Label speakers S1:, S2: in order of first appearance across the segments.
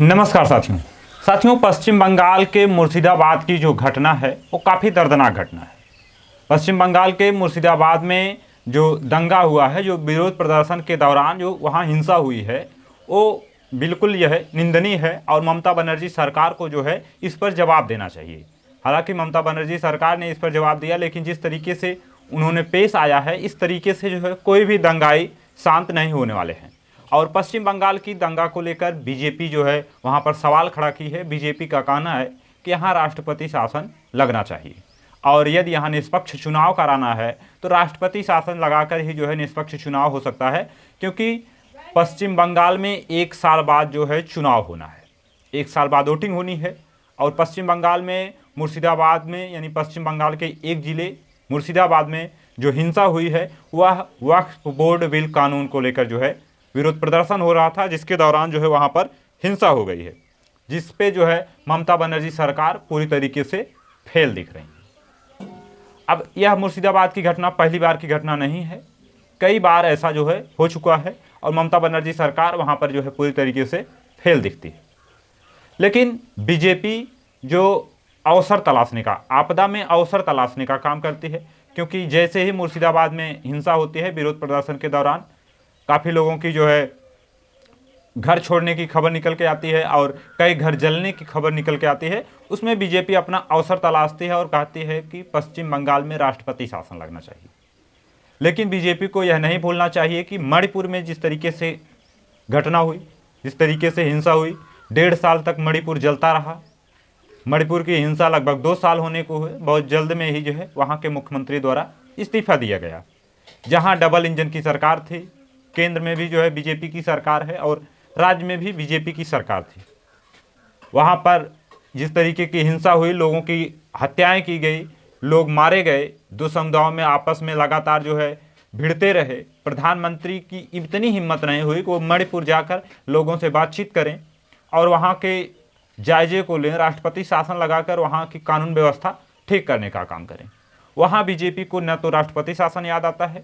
S1: नमस्कार साथियों पश्चिम बंगाल के मुर्शिदाबाद की जो घटना है वो काफ़ी दर्दनाक घटना है। पश्चिम बंगाल के मुर्शिदाबाद में जो दंगा हुआ है, जो विरोध प्रदर्शन के दौरान जो वहाँ हिंसा हुई है, वो बिल्कुल यह निंदनीय है और ममता बनर्जी सरकार को जो है इस पर जवाब देना चाहिए। हालांकि ममता बनर्जी सरकार ने इस पर जवाब दिया, लेकिन जिस तरीके से उन्होंने पेश आया है, इस तरीके से जो है कोई भी दंगाई शांत नहीं होने वाले हैं। और पश्चिम बंगाल की दंगा को लेकर बीजेपी जो है वहाँ पर सवाल खड़ा की है। बीजेपी का कहना है कि यहाँ राष्ट्रपति शासन लगना चाहिए और यदि यहाँ निष्पक्ष चुनाव कराना है तो राष्ट्रपति शासन लगाकर ही जो है निष्पक्ष चुनाव हो सकता है, क्योंकि पश्चिम बंगाल में 1 साल बाद जो है चुनाव होना है, 1 साल बाद वोटिंग होनी है। और पश्चिम बंगाल में मुर्शिदाबाद में, यानी पश्चिम बंगाल के एक जिले मुर्शिदाबाद में जो हिंसा हुई है वह वक्फ बोर्ड बिल कानून को लेकर जो है विरोध प्रदर्शन हो रहा था, जिसके दौरान जो है वहाँ पर हिंसा हो गई है, जिस पे जो है ममता बनर्जी सरकार पूरी तरीके से फेल दिख रही है। अब यह मुर्शिदाबाद की घटना पहली बार की घटना नहीं है, कई बार ऐसा जो है हो चुका है और ममता बनर्जी सरकार वहाँ पर जो है पूरी तरीके से फेल दिखती है। लेकिन बीजेपी जो अवसर तलाशने का, आपदा में अवसर तलाशने का काम करती है, क्योंकि जैसे ही मुर्शिदाबाद में हिंसा होती है विरोध प्रदर्शन के दौरान काफ़ी लोगों की जो है घर छोड़ने की खबर निकल के आती है और कई घर जलने की खबर निकल के आती है, उसमें बीजेपी अपना अवसर तलाशती है और कहती है कि पश्चिम बंगाल में राष्ट्रपति शासन लगना चाहिए। लेकिन बीजेपी को यह नहीं भूलना चाहिए कि मणिपुर में जिस तरीके से घटना हुई, जिस तरीके से हिंसा हुई, 1.5 साल तक मणिपुर जलता रहा। मणिपुर की हिंसा लगभग 2 साल होने को हुए, बहुत जल्द में ही जो है वहाँ के मुख्यमंत्री द्वारा इस्तीफा दिया गया। जहाँ डबल इंजन की सरकार थी, केंद्र में भी जो है बीजेपी की सरकार है और राज्य में भी बीजेपी की सरकार थी, वहाँ पर जिस तरीके की हिंसा हुई, लोगों की हत्याएं की गई, लोग मारे गए, 2 समुदायों में आपस में लगातार जो है भिड़ते रहे। प्रधानमंत्री की इतनी हिम्मत नहीं हुई कि वो मणिपुर जाकर लोगों से बातचीत करें और वहाँ के जायजे को लें, राष्ट्रपति शासन लगाकर वहाँ की कानून व्यवस्था ठीक करने का काम करें। वहाँ बीजेपी को न तो राष्ट्रपति शासन याद आता है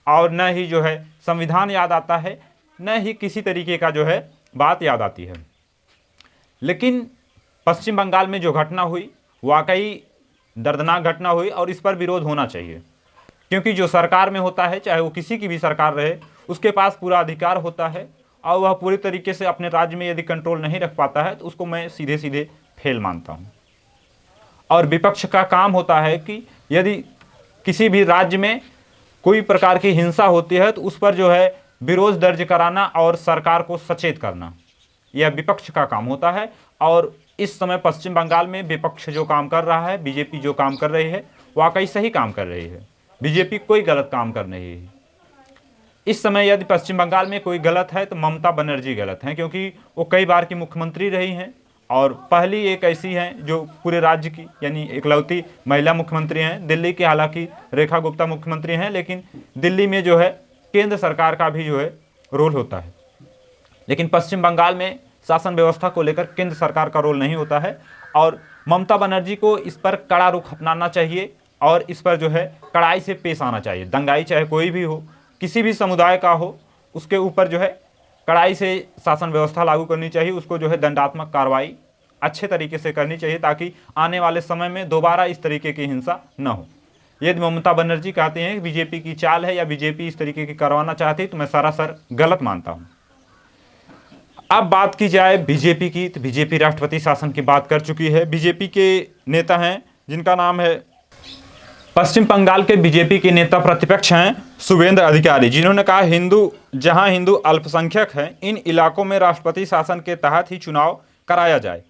S1: और न ही जो है संविधान याद आता है, न ही किसी तरीके का जो है बात याद आती है। लेकिन पश्चिम बंगाल में जो घटना हुई वाकई दर्दनाक घटना हुई और इस पर विरोध होना चाहिए, क्योंकि जो सरकार में होता है, चाहे वो किसी की भी सरकार रहे, उसके पास पूरा अधिकार होता है और वह पूरी तरीके से अपने राज्य में यदि कंट्रोल नहीं रख पाता है तो उसको मैं सीधे सीधे फेल मानता हूँ। और विपक्ष का काम होता है कि यदि किसी भी राज्य में कोई प्रकार की हिंसा होती है तो उस पर जो है विरोध दर्ज कराना और सरकार को सचेत करना, यह विपक्ष का काम होता है। और इस समय पश्चिम बंगाल में विपक्ष जो काम कर रहा है, बीजेपी जो काम कर रही है, वाकई सही काम कर रही है। बीजेपी कोई गलत काम कर रही है। इस समय यदि पश्चिम बंगाल में कोई गलत है तो ममता बनर्जी गलत हैं, क्योंकि वो कई बार की मुख्यमंत्री रही हैं और पहली एक ऐसी हैं जो पूरे राज्य की, यानी इकलौती महिला मुख्यमंत्री हैं। दिल्ली की हालांकि रेखा गुप्ता मुख्यमंत्री हैं, लेकिन दिल्ली में जो है केंद्र सरकार का भी जो है रोल होता है। लेकिन पश्चिम बंगाल में शासन व्यवस्था को लेकर केंद्र सरकार का रोल नहीं होता है और ममता बनर्जी को इस पर कड़ा रुख अपनाना चाहिए और इस पर जो है कड़ाई से पेश आना चाहिए। दंगाई चाहे कोई भी हो, किसी भी समुदाय का हो, उसके ऊपर जो है कड़ाई से शासन व्यवस्था लागू करनी चाहिए। उसको जो है दंडात्मक कार्रवाई अच्छे तरीके से करनी चाहिए ताकि आने वाले समय में दोबारा इस तरीके की हिंसा न हो। यदि ममता बनर्जी कहते हैं कि बीजेपी की चाल है या बीजेपी इस तरीके की करवाना चाहती है तो मैं सरासर गलत मानता हूं। अब बात की जाए बीजेपी की, तो बीजेपी राष्ट्रपति शासन की बात कर चुकी है। बीजेपी के नेता हैं जिनका नाम है, पश्चिम बंगाल के बीजेपी के नेता प्रतिपक्ष हैं शुभेंद्र अधिकारी, जिन्होंने कहा जहां हिंदू अल्पसंख्यक हैं, इन इलाकों में राष्ट्रपति शासन के तहत ही चुनाव कराया जाए।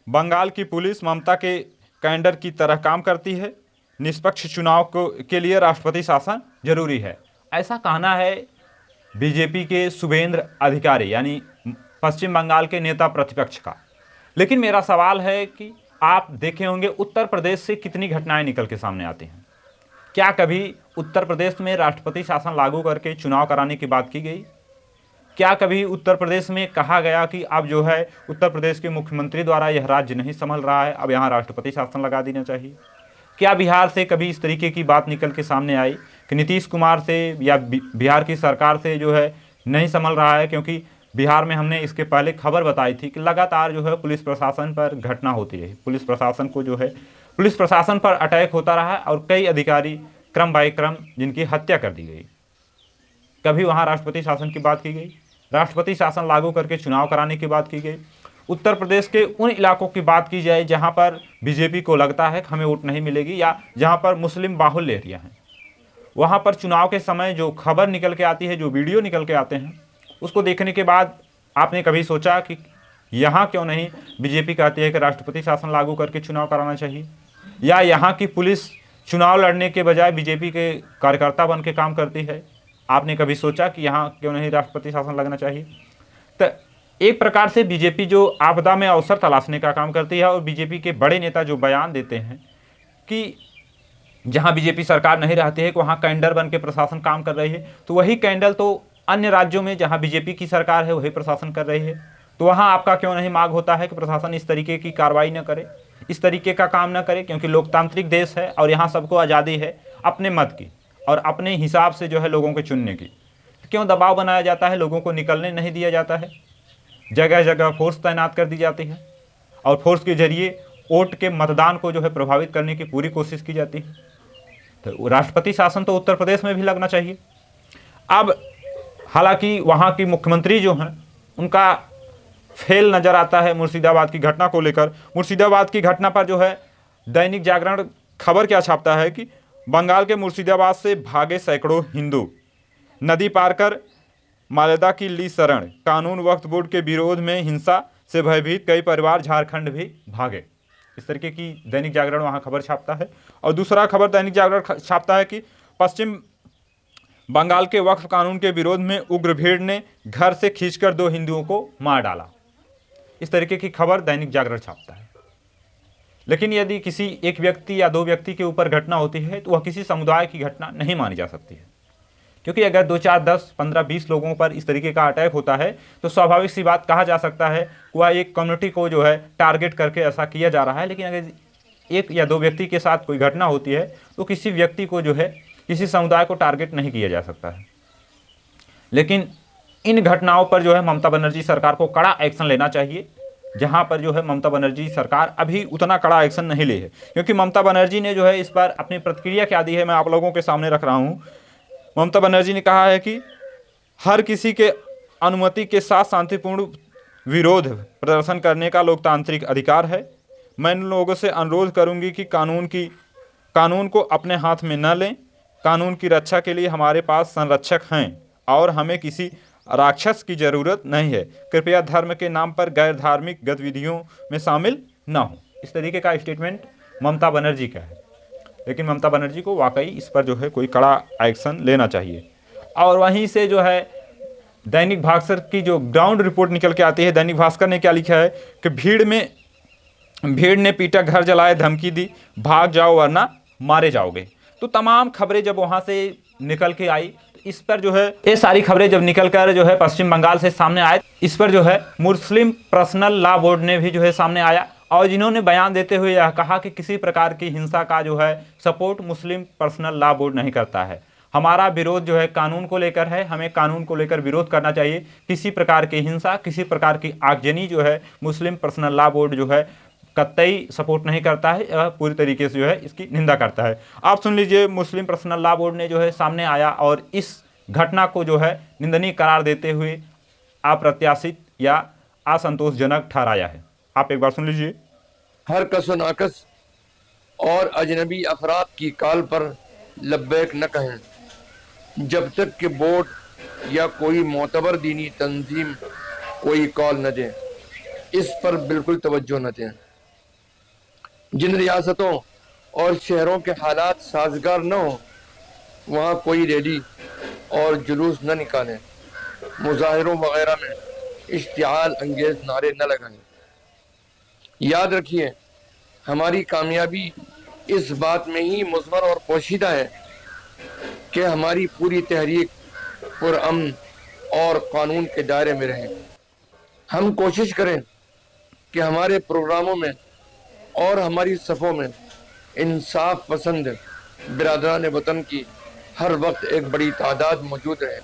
S1: बंगाल की पुलिस ममता के कैडर की तरह काम करती है, निष्पक्ष चुनाव के लिए राष्ट्रपति शासन जरूरी है। ऐसा कहना है बीजेपी के शुभेंद्र अधिकारी, यानी पश्चिम बंगाल के नेता प्रतिपक्ष का। लेकिन मेरा सवाल है कि आप देखे होंगे उत्तर प्रदेश से कितनी घटनाएं निकल के सामने आती हैं। क्या कभी उत्तर प्रदेश में राष्ट्रपति शासन लागू करके चुनाव कराने की बात की गई? क्या कभी उत्तर प्रदेश में कहा गया कि अब जो है उत्तर प्रदेश के मुख्यमंत्री द्वारा यह राज्य नहीं संभल रहा है, अब यहाँ राष्ट्रपति शासन लगा देना चाहिए? क्या बिहार से कभी इस तरीके की बात निकल के सामने आई कि नीतीश कुमार से या बिहार की सरकार से जो है नहीं संभल रहा है, क्योंकि बिहार में हमने इसके पहले खबर बताई थी कि लगातार जो है पुलिस प्रशासन पर घटना होती रही, पुलिस प्रशासन को जो है पुलिस प्रशासन पर अटैक होता रहा और कई अधिकारी क्रम बाय क्रम जिनकी हत्या कर दी गई। कभी वहाँ राष्ट्रपति शासन की बात की गई, राष्ट्रपति शासन लागू करके चुनाव कराने की बात की गई। उत्तर प्रदेश के उन इलाकों की बात की जाए जहाँ पर बीजेपी को लगता है कि हमें वोट नहीं मिलेगी या जहाँ पर मुस्लिम बाहुल्य एरिया हैं, वहाँ पर चुनाव के समय जो खबर निकल के आती है, जो वीडियो निकल के आते हैं, उसको देखने के बाद आपने कभी सोचा कि यहाँ क्यों नहीं बीजेपी कहती है कि राष्ट्रपति शासन लागू करके चुनाव कराना चाहिए, या यहाँ की पुलिस चुनाव लड़ने के बजाय बीजेपी के कार्यकर्ता बन के काम करती है? आपने कभी सोचा कि यहाँ क्यों नहीं राष्ट्रपति शासन लगना चाहिए? तो एक प्रकार से बीजेपी जो आपदा में अवसर तलाशने का काम करती है, और बीजेपी के बड़े नेता जो बयान देते हैं कि जहाँ बीजेपी सरकार नहीं रहती है कि वहाँ कैंडल बन के प्रशासन काम कर रही है, तो वही कैंडल तो अन्य राज्यों में जहाँ बीजेपी की सरकार है वही प्रशासन कर रही है। तो वहाँ आपका क्यों नहीं मांग होता है कि प्रशासन इस तरीके की कार्रवाई न करे, इस तरीके का काम न करे? क्योंकि लोकतांत्रिक देश है और यहाँ सबको आज़ादी है अपने मत की और अपने हिसाब से जो है लोगों को चुनने की। तो क्यों दबाव बनाया जाता है, लोगों को निकलने नहीं दिया जाता है? जगह जगह फोर्स तैनात कर दी जाती है और फोर्स के जरिए वोट के मतदान को जो है प्रभावित करने की पूरी कोशिश की जाती है। तो राष्ट्रपति शासन तो उत्तर प्रदेश में भी लगना चाहिए। अब हालांकि वहाँ की मुख्यमंत्री जो हैं उनका फेल नज़र आता है मुर्शिदाबाद की घटना को लेकर। मुर्शिदाबाद की घटना पर जो है दैनिक जागरण खबर क्या छापता है कि बंगाल के मुर्शिदाबाद से भागे सैकड़ों हिंदू, नदी पार कर मालेदा की ली शरण, कानून वक्फ बोर्ड के विरोध में हिंसा से भयभीत कई परिवार झारखंड भी भागे। इस तरीके की दैनिक जागरण वहाँ खबर छापता है। और दूसरा खबर दैनिक जागरण छापता है कि पश्चिम बंगाल के वक्फ कानून के विरोध में उग्र भीड़ ने घर से खींचकर 2 हिंदुओं को मार डाला। इस तरीके की खबर दैनिक जागरण छापता है। लेकिन यदि किसी एक व्यक्ति या 2 व्यक्ति के ऊपर घटना होती है तो वह किसी समुदाय की घटना नहीं मानी जा सकती है, क्योंकि अगर 2, 4, 10, 15, 20 लोगों पर इस तरीके का अटैक होता है तो स्वाभाविक सी बात कहा जा सकता है कि वह एक कम्युनिटी को जो है टारगेट करके ऐसा किया जा रहा है। लेकिन अगर 1 या 2 व्यक्ति के साथ कोई घटना होती है तो किसी व्यक्ति को जो है, किसी समुदाय को टारगेट नहीं किया जा सकता है। लेकिन इन घटनाओं पर जो है ममता बनर्जी सरकार को कड़ा एक्शन लेना चाहिए, जहां पर जो है ममता बनर्जी सरकार अभी उतना कड़ा एक्शन नहीं ली है। क्योंकि ममता बनर्जी ने जो है इस पर अपनी प्रतिक्रिया क्या दी है, मैं आप लोगों के सामने रख रहा हूं। ममता बनर्जी ने कहा है कि हर किसी के अनुमति के साथ शांतिपूर्ण विरोध प्रदर्शन करने का लोकतांत्रिक अधिकार है। मैं लोगों से अनुरोध करूंगी कि कानून को अपने हाथ में न लें। कानून की रक्षा के लिए हमारे पास संरक्षक हैं और हमें किसी राक्षस की ज़रूरत नहीं है। कृपया धर्म के नाम पर गैर धार्मिक गतिविधियों में शामिल न हो। इस तरीके का स्टेटमेंट ममता बनर्जी का है। लेकिन ममता बनर्जी को वाकई इस पर जो है कोई कड़ा एक्शन लेना चाहिए। और वहीं से जो है दैनिक भास्कर की जो ग्राउंड रिपोर्ट निकल के आती है, दैनिक भास्कर ने क्या लिखा है कि भीड़ ने पीटा, घर जलाए, धमकी दी, भाग जाओ वरना मारे जाओगे। तो तमाम खबरें जब वहाँ से निकल के आई, इस पर जो है ये सारी खबरें जब निकल कर जो है पश्चिम बंगाल से सामने आए, इस पर जो है मुस्लिम पर्सनल लॉ बोर्ड ने भी जो है सामने आया और जिन्होंने बयान देते हुए यह कहा कि किसी प्रकार की हिंसा का जो है सपोर्ट मुस्लिम पर्सनल लॉ बोर्ड नहीं करता है। हमारा विरोध जो है कानून को लेकर है, हमें कानून को लेकर विरोध करना चाहिए। किसी प्रकार की हिंसा, किसी प्रकार की आगजनी जो है मुस्लिम पर्सनल लॉ बोर्ड जो है कतई सपोर्ट नहीं करता है, यह पूरी तरीके से जो है इसकी निंदा करता है। आप सुन लीजिए, मुस्लिम पर्सनल लॉ बोर्ड ने जो है सामने आया और इस घटना को जो है निंदनीय करार देते हुए अप्रत्याशित या असंतोषजनक ठहराया है। आप एक बार सुन लीजिए।
S2: हर कसो नाकस और अजनबी अफराद की कॉल पर लब्बैक न कहें जब तक कि बोर्ड या कोई मोतबर दीनी तंजीम कोई कॉल न दे। इस पर बिल्कुल तवज्जो न दें। जिन रियासतों और शहरों के हालात साजगार न हो वहाँ कोई रैली और जुलूस न निकालें, मुजाहिरों वगैरह में इश्तिआल अंगेज नारे न लगाएं। याद रखिए, हमारी कामयाबी इस बात में ही मुज़मर और पोशीदा है कि हमारी पूरी तहरीक पुरअमन और कानून के दायरे में रहे। हम कोशिश करें कि हमारे प्रोग्रामों में और हमारी सफ़ों में इंसाफ पसंद बिरादरान वतन की हर वक्त एक बड़ी तादाद मौजूद रहे।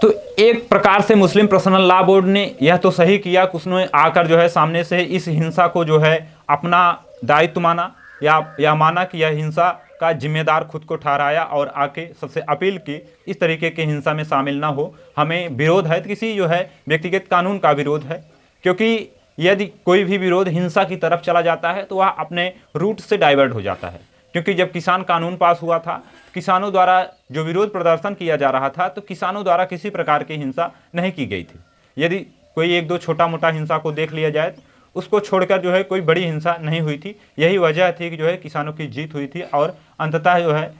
S1: तो एक प्रकार से मुस्लिम पर्सनल लॉ बोर्ड ने यह तो सही किया कि उसने आकर जो है सामने से इस हिंसा को जो है अपना दायित्व माना या माना कि यह हिंसा का जिम्मेदार खुद को ठहराया और आके सबसे अपील की इस तरीके की हिंसा में शामिल ना हो। हमें विरोध है किसी जो है व्यक्तिगत कानून का विरोध है, क्योंकि यदि कोई भी विरोध हिंसा की तरफ चला जाता है तो वह अपने रूट से डाइवर्ट हो जाता है। क्योंकि जब किसान कानून पास हुआ था, किसानों द्वारा जो विरोध प्रदर्शन किया जा रहा था, तो किसानों द्वारा किसी प्रकार की हिंसा नहीं की गई थी। यदि कोई एक दो छोटा मोटा हिंसा को देख लिया जाए तो उसको छोड़कर जो है कोई बड़ी हिंसा नहीं हुई थी। यही वजह थी कि जो है किसानों की जीत हुई थी और अंततः जो है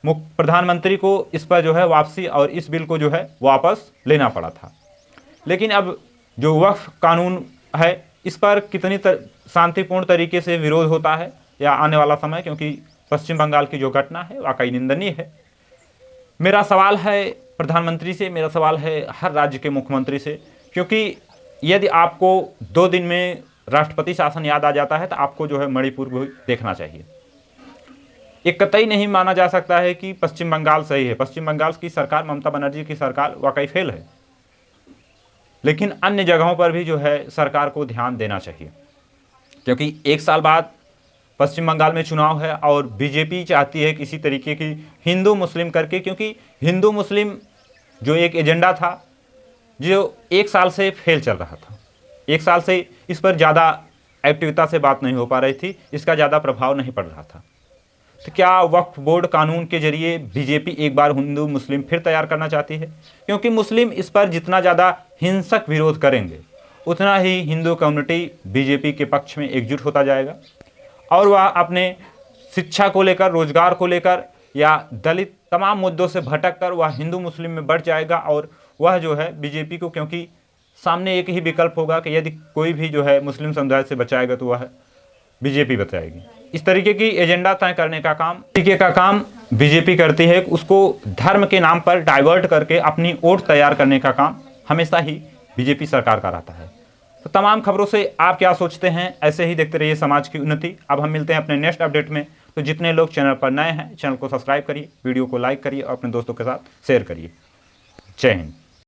S1: प्रधानमंत्री को इस पर जो है वापसी और इस बिल को जो है वापस लेना पड़ा था। लेकिन अब जो वक्फ कानून है इस पर कितनी शांतिपूर्ण तरीके से विरोध होता है या आने वाला समय, क्योंकि पश्चिम बंगाल की जो घटना है वाकई निंदनीय है। मेरा सवाल है प्रधानमंत्री से, मेरा सवाल है हर राज्य के मुख्यमंत्री से, क्योंकि यदि आपको 2 दिन में राष्ट्रपति शासन याद आ जाता है तो आपको जो है मणिपुर को देखना चाहिए। एक कतई नहीं माना जा सकता है कि पश्चिम बंगाल सही है। पश्चिम बंगाल की सरकार, ममता बनर्जी की सरकार वाकई फेल है, लेकिन अन्य जगहों पर भी जो है सरकार को ध्यान देना चाहिए, क्योंकि 1 साल बाद पश्चिम बंगाल में चुनाव है और बीजेपी चाहती है किसी तरीके की हिंदू मुस्लिम करके, क्योंकि हिंदू मुस्लिम जो एक एजेंडा था जो 1 साल से फेल चल रहा था, 1 साल से इस पर ज़्यादा एक्टिविता से बात नहीं हो पा रही थी, इसका ज़्यादा प्रभाव नहीं पड़ रहा था। तो क्या वक्फ बोर्ड कानून के जरिए बीजेपी एक बार हिंदू मुस्लिम फिर तैयार करना चाहती है? क्योंकि मुस्लिम इस पर जितना ज़्यादा हिंसक विरोध करेंगे उतना ही हिंदू कम्युनिटी बीजेपी के पक्ष में एकजुट होता जाएगा और वह अपने शिक्षा को लेकर, रोजगार को लेकर या दलित तमाम मुद्दों से भटक कर वह हिंदू मुस्लिम में बढ़ जाएगा और वह जो है बीजेपी को, क्योंकि सामने एक ही विकल्प होगा कि यदि कोई भी जो है मुस्लिम समुदाय से बचाएगा तो वह बीजेपी बचाएगी। इस तरीके की एजेंडा तय करने का काम, तरीके का काम बीजेपी करती है। उसको धर्म के नाम पर डाइवर्ट करके अपनी वोट तैयार करने का काम हमेशा ही बीजेपी सरकार का रहता है। तो तमाम खबरों से आप क्या सोचते हैं, ऐसे ही देखते रहिए समाज की उन्नति। अब हम मिलते हैं अपने नेक्स्ट अपडेट में। तो जितने लोग चैनल पर नए हैं, चैनल को सब्सक्राइब करिए, वीडियो को लाइक करिए और अपने दोस्तों के साथ शेयर करिए। जय हिंद।